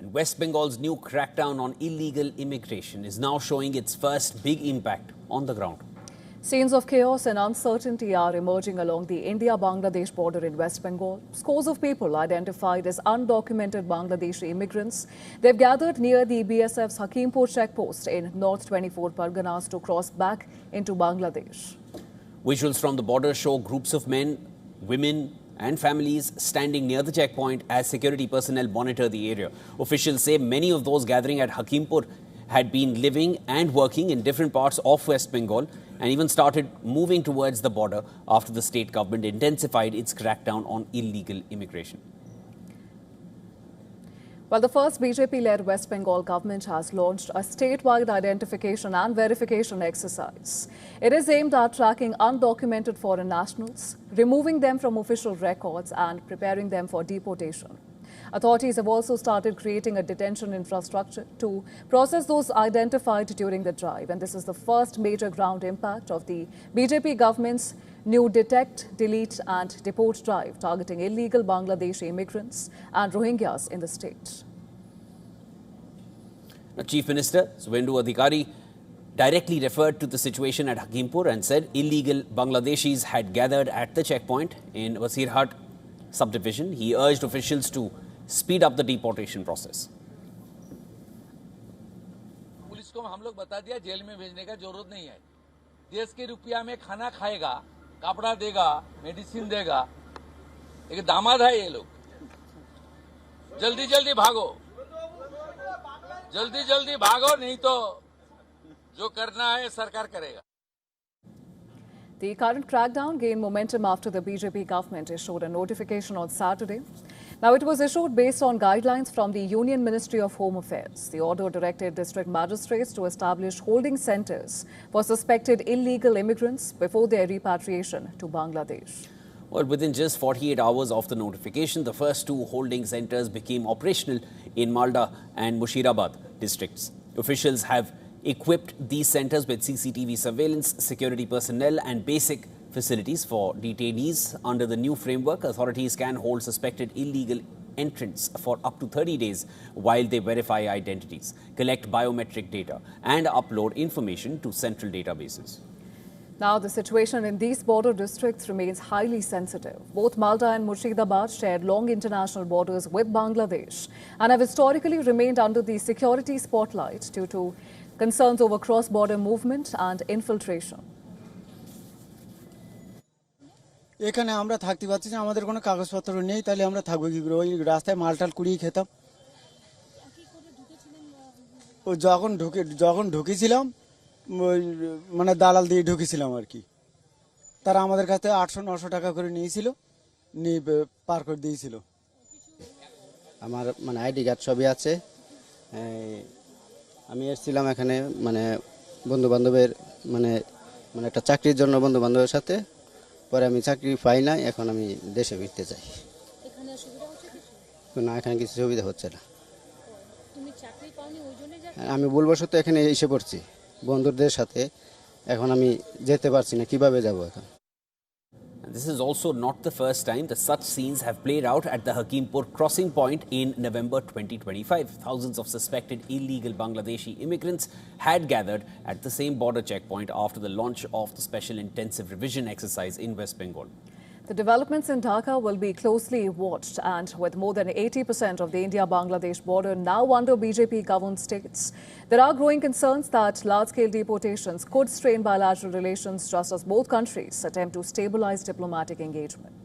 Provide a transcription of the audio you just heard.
And West Bengal's new crackdown on illegal immigration is now showing its first big impact on the ground. Scenes of chaos and uncertainty are emerging along the India-Bangladesh border in West Bengal. Scores of people identified as undocumented Bangladeshi immigrants. They've gathered near the BSF's Hakimpur checkpost in North 24 Parganas to cross back into Bangladesh. Visuals from the border show groups of men, women and families standing near the checkpoint as security personnel monitor the area. Officials say many of those gathering at Hakimpur had been living and working in different parts of West Bengal and even started moving towards the border after the state government intensified its crackdown on illegal immigration. Well, the first BJP-led West Bengal government has launched a statewide identification and verification exercise. It is aimed at tracking undocumented foreign nationals, removing them from official records and preparing them for deportation. Authorities have also started creating a detention infrastructure to process those identified during the drive. And this is the first major ground impact of the BJP government's new Detect, Delete and Deport drive targeting illegal Bangladeshi immigrants and Rohingyas in the state. Now, Chief Minister Suvendu Adhikari directly referred to the situation at Hakimpur and said illegal Bangladeshis had gathered at the checkpoint in Wasirhat subdivision. He urged officials to speed up the deportation process. Police को हम लोग बता दिया jail में भेजने का जरूरत नहीं है। देश के रुपया में खाना खाएगा, कपड़ा देगा, मेडिसिन देगा। एक दामाद है ये लोग। जल्दी जल्दी भागो, जल्दी जल्दी भागो नहीं तो जो करना है सरकार करेगा। The current crackdown gained momentum after the BJP government issued a notification on Saturday. Now, it was issued based on guidelines from the Union Ministry of Home Affairs. The order directed district magistrates to establish holding centers for suspected illegal immigrants before their repatriation to Bangladesh. Well, within just 48 hours of the notification, the first two holding centers became operational in Malda and Mushirabad districts. Officials have equipped these centers with CCTV surveillance, security personnel and basic facilities for detainees. Under the new framework, authorities can hold suspected illegal entrants for up to 30 days while they verify identities, collect biometric data and upload information to central databases. Now, the situation in these border districts remains highly sensitive. Both Malda and Murshidabad share long international borders with Bangladesh and have historically remained under the security spotlight due to concerns over cross-border movement and infiltration. এখানে আমরা থাকতে পারছি না, আমাদের কোনো কাগজপত্র নেই, তাহলে আমরা থাকবো কি করে? ওই রাস্তায় মালটাল কুড়িয়ে খেতাম। ও যখন ঢুকেছিলাম মানে দালাল দিয়ে ঢুকেছিলাম আর কি। তারা আমাদের কাছে 800-900 টাকা করে নিয়েছিল, নিয়ে পার করে দিয়েছিল। আমার মানে আইডি কার্ড সবই আছে। আমি এসেছিলাম এখানে মানে বন্ধু বান্ধবের মানে একটা চাকরির জন্য বন্ধু বান্ধবের সাথে। পরে আমি চাকরি পাই না, এখন আমি দেশে ফিরতে চাই। এখানে সুবিধা হচ্ছে কিছু? না, এখানে কিছু সুবিধা হচ্ছে না। তুমি চাকরি পাওনি ওই জন্য আমি ভুলবশত এখানে এসে পড়ছি বন্ধুদের সাথে। এখন আমি যেতে পারছি না, কিভাবে যাব এখন? This is also not the first time that such scenes have played out at the Hakimpur crossing point in November 2025. Thousands of suspected illegal Bangladeshi immigrants had gathered at the same border checkpoint after the launch of the special intensive revision exercise in West Bengal. The developments in Dhaka will be closely watched, and with more than 80% of the India-Bangladesh border now under BJP-governed states, there are growing concerns that large-scale deportations could strain bilateral relations just as both countries attempt to stabilize diplomatic engagement.